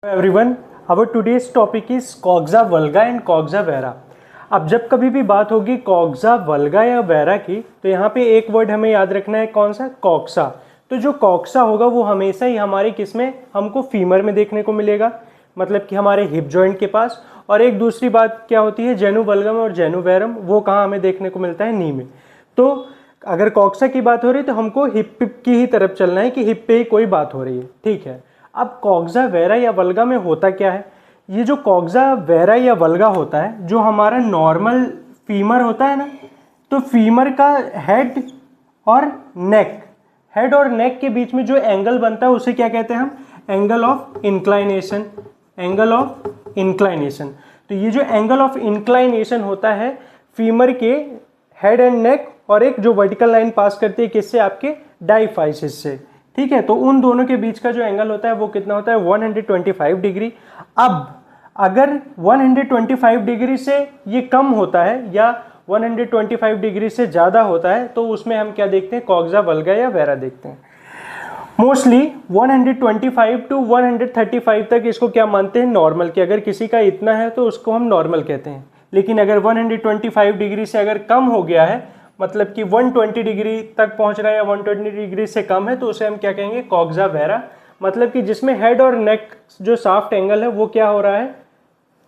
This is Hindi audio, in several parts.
Everyone, our today's topic is coxa valga and coxa vara. अब जब कभी भी बात होगी कॉक्सा वल्गा या वेरा की, तो यहाँ पे एक वर्ड हमें याद रखना है, कौन सा? कॉक्सा। तो जो कॉक्सा होगा वो हमेशा ही हमारे किसमें हमको फीमर में देखने को मिलेगा, मतलब कि हमारे हिप जॉइंट के पास। और एक दूसरी बात क्या होती है, जेनु वल्गम और जेनु वेरम, वो कहाँ हमें देखने को मिलता है? नी में। तो अगर कॉक्सा की बात हो रही है तो हमको हिप की ही तरफ चलना है कि हिप पे ही कोई बात हो रही है, ठीक है। अब कॉक्सा वेरा या वल्गा में होता क्या है? ये जो कॉक्सा वेरा या वल्गा होता है, जो हमारा नॉर्मल फीमर होता है ना, तो फीमर का हेड और नेक के बीच में जो एंगल बनता है उसे क्या कहते हैं हम? Angle of inclination. Angle of inclination. तो ये जो एंगल ऑफ इंक्लाइनेशन होता है फीमर के हेड एंड नेक, और एक जो वर्टिकल लाइन पास करती है किससे? आपके डाइफाइसिस से, ठीक है। तो उन दोनों के बीच का जो एंगल होता है वो कितना होता है? 125 डिग्री। अब अगर 125 डिग्री से ये कम होता है या 125 डिग्री से ज़्यादा होता है तो उसमें हम क्या देखते हैं? कॉक्सा वल्गा या वेरा देखते हैं। मोस्टली 125 टू 135 तक इसको क्या मानते हैं? नॉर्मल। कि अगर किसी का इतना है तो उसको हम नॉर्मल कहते हैं। लेकिन अगर 125 डिग्री से अगर कम हो गया है, मतलब कि 120 डिग्री तक पहुंच रहा है या 120 डिग्री से कम है, तो उसे हम क्या कहेंगे? Coxa vera. मतलब कि जिसमें हेड और नेक जो साफ्ट एंगल है वो क्या हो रहा है?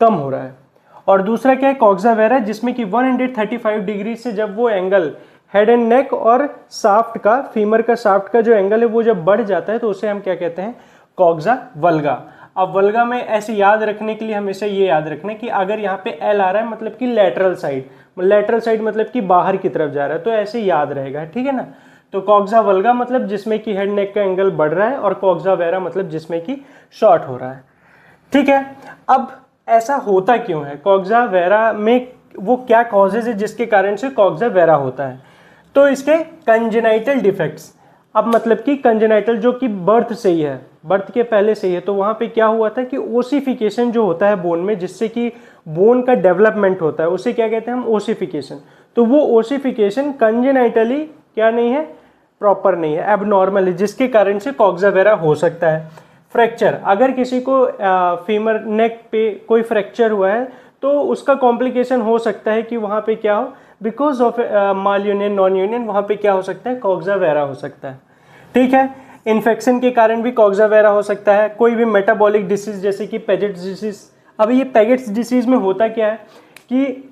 कम हो रहा है। और दूसरा क्या है? कॉक्सा वेरा, जिसमें कि 135 डिग्री से जब वो एंगल हेड एंड नेक और साफ्ट का, फीमर का साफ्ट का जो एंगल है वो जब बढ़ जाता है तो उसे हम क्या कहते हैं? कॉक्सा वल्गा। अब वल्गा में ऐसे याद रखने के लिए हमेशा ये याद रखना है कि अगर यहाँ पे एल आ रहा है मतलब कि लेटरल साइड मतलब कि बाहर की तरफ जा रहा है, तो ऐसे याद रहेगा, ठीक है ना। तो कॉक्सा वल्गा मतलब जिसमें कि हेड नेक का एंगल बढ़ रहा है, और कॉक्सा वेरा मतलब जिसमें कि शॉर्ट हो रहा है, ठीक है। अब ऐसा होता क्यों है? कॉक्सा वेरा में वो क्या कॉजेज है जिसके कारण से कॉक्सा वेरा होता है? तो इसके कंजेनाइटल डिफेक्ट्स। अब मतलब कि कंजेनाइटल जो कि बर्थ से ही है, बर्थ के पहले से ही है, तो वहाँ पे क्या हुआ था कि ओसिफिकेशन जो होता है बोन में, जिससे कि बोन का डेवलपमेंट होता है, उसे क्या कहते हैं हम? ओसिफिकेशन। तो वो ओसिफिकेशन कंजेनाइटली क्या नहीं है? प्रॉपर नहीं है, एबनॉर्मल है, जिसके कारण से कॉक्सा वेरा हो सकता है। फ्रैक्चर, अगर किसी को फीमर नेक पे कोई फ्रैक्चर हुआ है तो उसका कॉम्प्लिकेशन हो सकता है कि वहाँ पे क्या हो? Because of mall union, non union, वहाँ पे क्या हो सकता है? कॉक्सा वेरा हो सकता है, ठीक है। इन्फेक्शन के कारण भी कॉक्सा वेरा हो सकता है। कोई भी मेटाबॉलिक डिसीज जैसे कि पेगेट्स डिसीज। अब ये पेगेट्स डिसीज में होता क्या है कि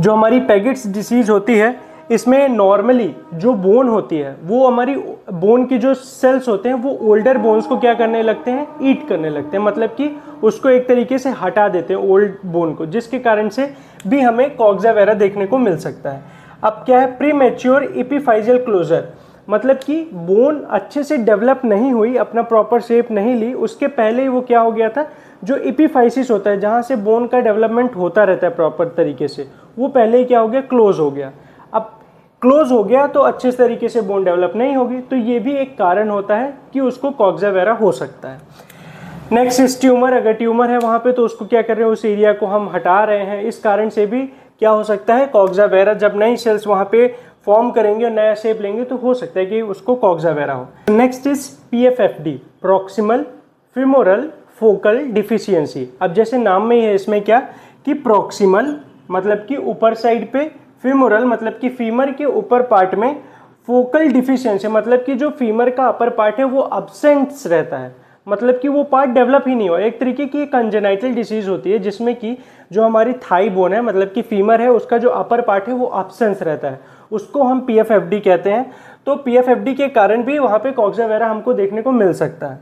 जो हमारी पेगेट्स डिसीज होती है, इसमें नॉर्मली जो बोन होती है, वो हमारी बोन की जो सेल्स होते हैं वो ओल्डर बोन्स को क्या करने लगते हैं? ईट करने लगते हैं, मतलब कि उसको एक तरीके से हटा देते हैं ओल्ड बोन को, जिसके कारण से भी हमें कॉक्सा वेरा देखने को मिल सकता है। अब क्या है? प्री मैच्योर एपिफाइजियल क्लोजर, मतलब कि बोन अच्छे से डेवलप नहीं हुई, अपना प्रॉपर शेप नहीं ली, उसके पहले ही वो क्या हो गया था? जो एपिफाइसिस होता है, जहाँ से बोन का डेवलपमेंट होता रहता है प्रॉपर तरीके से, वो पहले ही क्या हो गया? क्लोज हो गया। अब क्लोज हो गया तो अच्छे तरीके से बोन डेवलप नहीं होगी, तो ये भी एक कारण होता है कि उसको कॉक्सा वेरा हो सकता है। Next is tumour. अगर ट्यूमर है वहाँ पे तो उसको क्या कर रहे हैं? उस एरिया को हम हटा रहे हैं, इस कारण से भी क्या हो सकता है? Coxa vera. जब नई सेल्स वहाँ पे फॉर्म करेंगे और नया शेप लेंगे तो हो सकता है कि उसको कॉक्सा वेरा हो। Next is PFFD, proximal femoral focal deficiency. अब जैसे नाम में ही है इसमें क्या कि प्रॉक्सिमल मतलब कि ऊपर साइड पे, फेमोरल मतलब कि फीमर के ऊपर पार्ट में, फोकल डिफिशियंसी मतलब कि जो फीमर का अपर पार्ट है वो अब्सेंट रहता है, मतलब कि वो पार्ट डेवलप ही नहीं हुआ। एक तरीके की कंजेनाइटल डिसीज होती है जिसमें कि जो हमारी थाई बोन है, मतलब कि फीमर है, उसका जो अपर पार्ट है वो अब्सेंस रहता है, उसको हम PFFD कहते हैं। तो PFFD के कारण भी वहाँ पे कॉक्सा वेरा हमको देखने को मिल सकता है।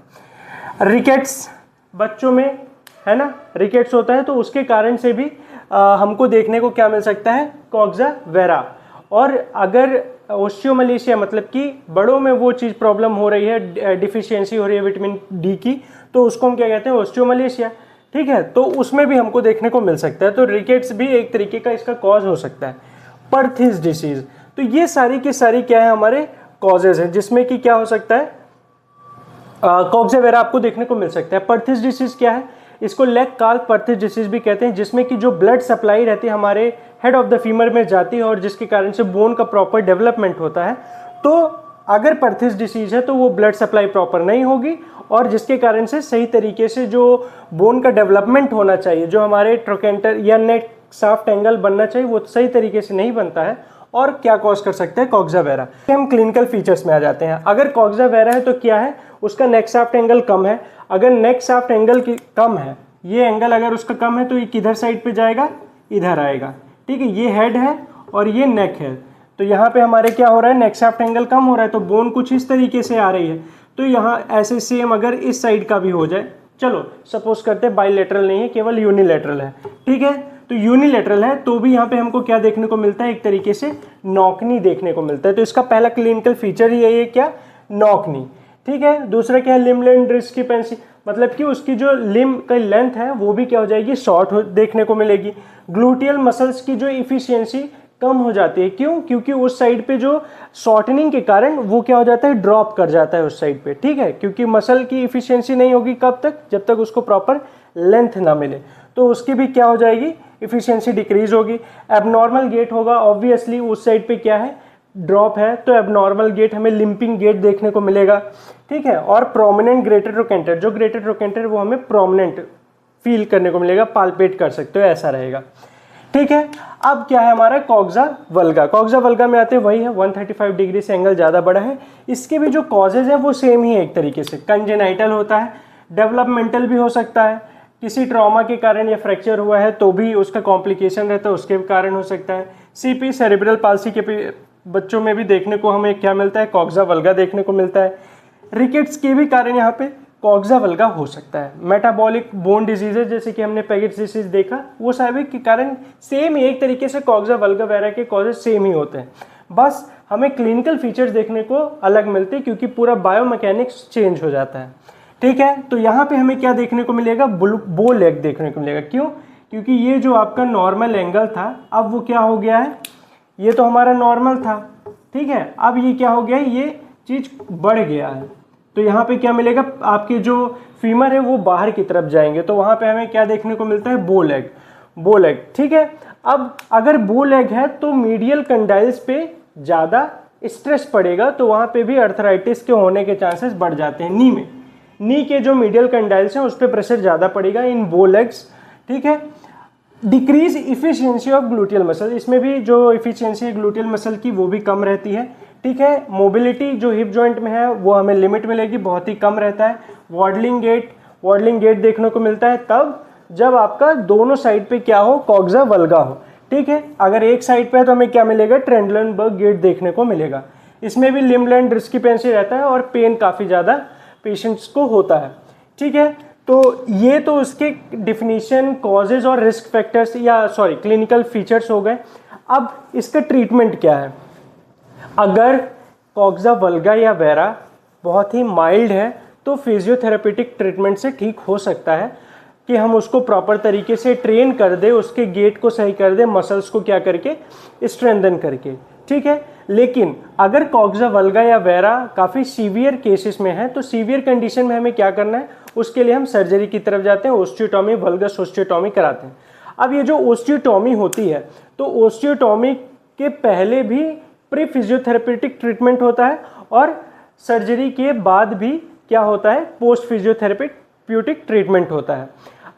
रिकेट्स, बच्चों में है ना, रिकेट्स होता है, तो उसके कारण से भी हमको देखने को क्या मिल सकता है? Coxa vera. और अगर ओस्टियोमलेशिया मतलब कि बड़ों में वो चीज़ प्रॉब्लम हो रही है, डिफिशियंसी हो रही है विटामिन D की, तो उसको हम क्या कहते हैं? ओस्टियोमलेशिया, ठीक है। तो उसमें भी हमको देखने को मिल सकता है। तो रिकेट्स भी एक तरीके का इसका कॉज हो सकता है। पर्थिस डिसीज, तो ये सारी की सारी क्या है? हमारे कॉजेज हैं जिसमें कि क्या हो सकता है? कॉक्सा वेरा आपको देखने को मिल सकता है। पर्थिस डिसीज क्या है? इसको लेग काल्फ पर्थिस डिसीज भी कहते हैं, जिसमें कि जो ब्लड सप्लाई रहती है हमारे हेड ऑफ द फीमर में जाती है और जिसके कारण से बोन का प्रॉपर डेवलपमेंट होता है। तो अगर पर्थिस डिसीज है तो वो ब्लड सप्लाई प्रॉपर नहीं होगी और जिसके कारण से सही तरीके से जो बोन का डेवलपमेंट होना चाहिए, जो हमारे ट्रोकेंटर या नेक शाफ्ट एंगल बनना चाहिए, वो सही तरीके से नहीं बनता है और क्या कॉज कर सकते हैं, कॉक्सा वेरा। हम क्लिनिकल फीचर्स में आ जाते हैं। अगर कॉक्सा वेरा है तो क्या है, उसका नेक शाफ्ट एंगल कम है। अगर नेक शाफ्ट एंगल कम है, ये एंगल अगर उसका कम है तो ये किधर साइड पे जाएगा, इधर आएगा, ठीक है। ये हेड है और ये नेक है, तो यहाँ पे हमारे क्या हो रहा है, नेक शाफ्ट एंगल कम हो रहा है, तो बोन कुछ इस तरीके से आ रही है। तो यहाँ ऐसे सेम अगर इस साइड का भी हो जाए, चलो सपोज करते हैं बाइलेटरल नहीं है, केवल यूनिलेटरल है, ठीक है। तो यूनिलेटरल है तो भी यहाँ पे हमको क्या देखने को मिलता है, एक तरीके से नॉकनी देखने को मिलता है। तो इसका पहला क्लिनिकल फीचर ही यही है, क्या, नॉकनी, ठीक है। दूसरा क्या है, लिम्ब लेंथ डिस्क्रिपेंसी, मतलब कि उसकी जो लिम्ब का लेंथ है वो भी क्या हो जाएगी, शॉर्ट देखने को मिलेगी। ग्लूटियल मसल्स की जो इफिशियंसी कम हो जाती है, क्यों, क्योंकि उस साइड पे जो शॉर्टनिंग के कारण वो क्या हो जाता है, ड्रॉप कर जाता है उस साइड पे, ठीक है। क्योंकि मसल की इफिशियंसी नहीं होगी, कब तक, जब तक उसको प्रॉपर लेंथ ना मिले, तो उसकी भी क्या हो जाएगी, इफिशियंसी डिक्रीज होगी। एबनॉर्मल गेट होगा, ऑब्वियसली उस साइड पे क्या है, ड्रॉप है, तो एबनॉर्मल गेट, हमें लिंपिंग गेट देखने को मिलेगा, ठीक है। और प्रोमिनेंट ग्रेटर ट्रोकेंटर, जो ग्रेटर ट्रोकेंटर वो हमें प्रोमिनेंट फील करने को मिलेगा, पाल्पेट कर सकते हो, ऐसा रहेगा, ठीक है। अब क्या है हमारा कॉक्सा वल्गा। कॉक्सा वल्गा में आते हैं वही है, 135 डिग्री से एंगल ज़्यादा बड़ा है। इसके भी जो कॉजेज है वो सेम ही है, एक तरीके से कंजेनाइटल होता है, डेवलपमेंटल भी हो सकता है, किसी ट्रॉमा के कारण या फ्रैक्चर हुआ है तो भी उसका कॉम्प्लिकेशन रहता है, उसके कारण हो सकता है। सीपी सेरेब्रल पाल्सी के बच्चों में भी देखने को हमें क्या मिलता है, कॉक्सा वल्गा देखने को मिलता है। रिकेट्स के भी कारण यहाँ पे कॉक्सा वल्गा हो सकता है। मेटाबॉलिक बोन डिजीजेज जैसे कि हमने पेगेट्स डिसीज देखा, वो सभी के कारण सेम ही एक तरीके से कॉक्सा वल्गा वगैरह के कॉजेज सेम ही होते हैं, बस हमें क्लिनिकल फीचर्स देखने को अलग मिलते हैं क्योंकि पूरा बायोमैकेनिक्स चेंज हो जाता है, ठीक है। तो यहाँ पे हमें क्या देखने को मिलेगा, बो लेग देखने को मिलेगा। क्यों, क्योंकि ये जो आपका नॉर्मल एंगल था, अब वो क्या हो गया है, ये तो हमारा नॉर्मल था, ठीक है, अब ये क्या हो गया है, ये चीज बढ़ गया है। तो यहाँ पे क्या मिलेगा, आपके जो फीमर है वो बाहर की तरफ जाएंगे, तो वहाँ पे हमें क्या देखने को मिलता है, बो लेग, बो लेग, ठीक है। अब अगर बो लेग है तो मीडियल कंडाइल्स पे ज़्यादा स्ट्रेस पड़ेगा, तो वहाँ पे भी अर्थराइटिस के होने के चांसेस बढ़ जाते हैं। नी में, नी के जो मीडियल कंडाइल्स हैं उस पर प्रेशर ज़्यादा पड़ेगा इन बो लेग्स, ठीक है। Decrease efficiency of gluteal muscle, इसमें भी जो इफिशियंसी है ग्लूटियल मसल की वो भी कम रहती है, ठीक है। मोबिलिटी जो हिप जॉइंट में है वो हमें लिमिट मिलेगी, बहुत ही कम रहता है। वॉडलिंग गेट देखने को मिलता है तब जब आपका दोनों साइड पे क्या हो, कॉक्सा वल्गा हो, ठीक है। अगर एक साइड पे है तो हमें क्या मिलेगा, ट्रेंडलनबर्ग गेट देखने को मिलेगा। इसमें भी लिम्ब लेंथ डिस्क्रिपेंसी रहता है और पेन काफ़ी ज़्यादा पेशेंट्स को होता है, ठीक है। तो ये तो उसके डिफिनीशन, कॉजेज और रिस्क फैक्टर्स या क्लिनिकल फीचर्स हो गए। अब इसका ट्रीटमेंट क्या है, अगर कॉक्सा वल्गा या वेरा बहुत ही माइल्ड है तो फिजियोथेरेपेटिक ट्रीटमेंट से ठीक हो सकता है कि हम उसको प्रॉपर तरीके से ट्रेन कर दे, उसके गेट को सही कर दे, मसल्स को क्या करके स्ट्रेंथन करके, ठीक है। लेकिन अगर कॉक्सा वल्गा या वेरा काफ़ी सीवियर केसेस में है तो सीवियर कंडीशन में हमें क्या करना है, उसके लिए हम सर्जरी की तरफ जाते हैं, ओस्टियोटॉमी, वल्गस ओस्टियोटॉमी कराते हैं। अब ये जो ओस्टियोटॉमी होती है तो ओस्टियोटॉमी के पहले भी प्री फिजियोथेरेपेटिक ट्रीटमेंट होता है और सर्जरी के बाद भी क्या होता है, पोस्ट फिजियोथेरेपेटिक ट्रीटमेंट होता है।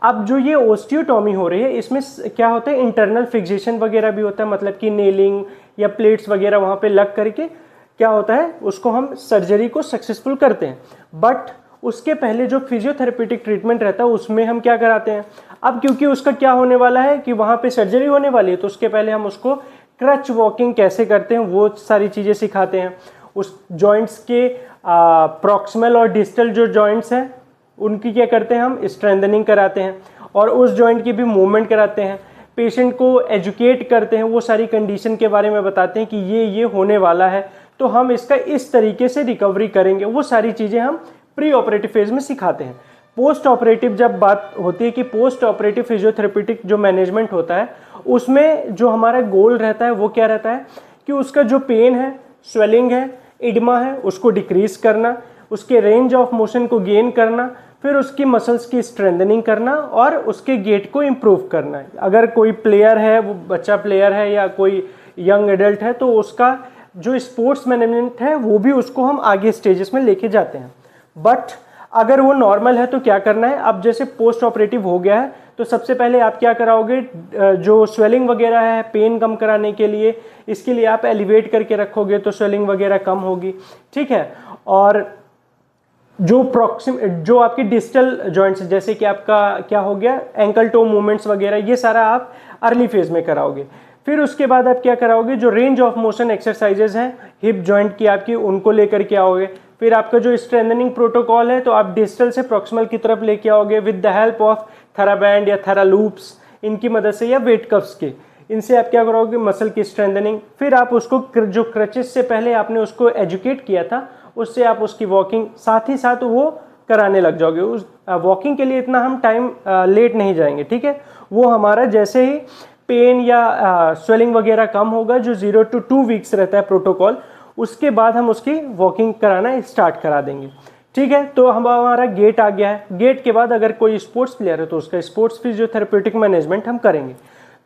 अब जो ये ओस्टियोटॉमी हो रही है इसमें क्या होता है, इंटरनल फिक्सेशन वगैरह भी होता है, मतलब कि नेलिंग या प्लेट्स वगैरह वहाँ पे लग करके क्या होता है, उसको हम सर्जरी को सक्सेसफुल करते हैं। बट उसके पहले जो फिजियोथेरेपेटिक ट्रीटमेंट रहता है उसमें हम क्या कराते हैं, अब क्योंकि उसका क्या होने वाला है कि वहाँ पे सर्जरी होने वाली है तो उसके पहले हम उसको क्रच वॉकिंग कैसे करते हैं वो सारी चीज़ें सिखाते हैं। उस जॉइंट्स के प्रॉक्सिमल और डिस्टल जो जॉइंट्स हैं उनकी क्या करते हैं, हम स्ट्रेंथनिंग कराते हैं और उस जॉइंट की भी मूवमेंट कराते हैं। पेशेंट को एजुकेट करते हैं, वो सारी कंडीशन के बारे में बताते हैं कि ये होने वाला है तो हम इसका इस तरीके से रिकवरी करेंगे, वो सारी चीज़ें हम प्री ऑपरेटिव फेज में सिखाते हैं। पोस्ट ऑपरेटिव जब बात होती है कि पोस्ट ऑपरेटिव फिजियोथेरेपेटिक जो मैनेजमेंट होता है उसमें जो हमारा गोल रहता है वो क्या रहता है कि उसका जो पेन है, स्वेलिंग है, इडमा है, उसको डिक्रीज करना, उसके रेंज ऑफ मोशन को गेन करना, फिर उसकी मसल्स की स्ट्रेंथनिंग करना और उसके गेट को इम्प्रूव करना। अगर कोई प्लेयर है, वो बच्चा प्लेयर है या कोई यंग एडल्ट है तो उसका जो स्पोर्ट्स मैनेजमेंट है वो भी उसको हम आगे स्टेजेस में लेके जाते हैं। बट अगर वो नॉर्मल है तो क्या करना है, अब जैसे पोस्ट ऑपरेटिव हो गया है तो सबसे पहले आप क्या कराओगे, जो स्वेलिंग वगैरह है पेन कम कराने के लिए, इसके लिए आप एलिवेट करके रखोगे तो स्वेलिंग वगैरह कम होगी, ठीक है। और जो आपकी डिस्टल जॉइंट्स जैसे कि आपका क्या हो गया एंकल टो मूवमेंट्स वगैरह, ये सारा आप अर्ली फेज में कराओगे। फिर उसके बाद आप क्या कराओगे, जो रेंज ऑफ मोशन एक्सरसाइजेज हैं हिप जॉइंट की आपकी, उनको लेकर के आओगे। फिर आपका जो स्ट्रेंथनिंग प्रोटोकॉल है तो आप डिस्टल से प्रॉक्सिमल की तरफ लेके आओगे with the help of TheraBand या थेरालूप्स, इनकी मदद से, या वेट कफ्स के, इनसे आप क्या करोगे मसल की स्ट्रेंथनिंग। फिर आप उसको जो क्रचेस से पहले आपने उसको एजुकेट किया था उससे आप उसकी वॉकिंग साथ ही साथ वो कराने लग जाओगे। उस वॉकिंग के लिए इतना हम टाइम लेट नहीं जाएंगे, ठीक है। वो हमारा जैसे ही पेन या स्वेलिंग वगैरह कम होगा, जो 0 to 2 वीक्स रहता है प्रोटोकॉल, उसके बाद हम उसकी वॉकिंग कराना स्टार्ट करा देंगे, ठीक है। तो हमारा गेट आ गया है। गेट के बाद अगर कोई स्पोर्ट्स प्लेयर है तो उसका स्पोर्ट्स फिजियोथेरेप्यूटिक मैनेजमेंट हम करेंगे।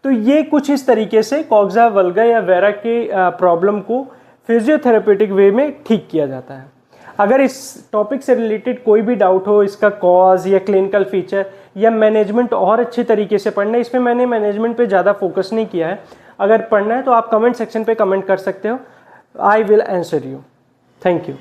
तो ये कुछ इस तरीके से कॉक्सा वल्गा या वेरा के प्रॉब्लम को फिजियोथेरेप्यूटिक वे में ठीक किया जाता है। अगर इस टॉपिक से रिलेटेड कोई भी डाउट हो, इसका कॉज या क्लिनिकल फीचर या मैनेजमेंट और अच्छे तरीके से पढ़ना है, इसमें मैंने मैनेजमेंट पे ज़्यादा फोकस नहीं किया है, अगर पढ़ना है तो आप कमेंट सेक्शन पे कमेंट कर सकते हो, I will answer you. Thank you.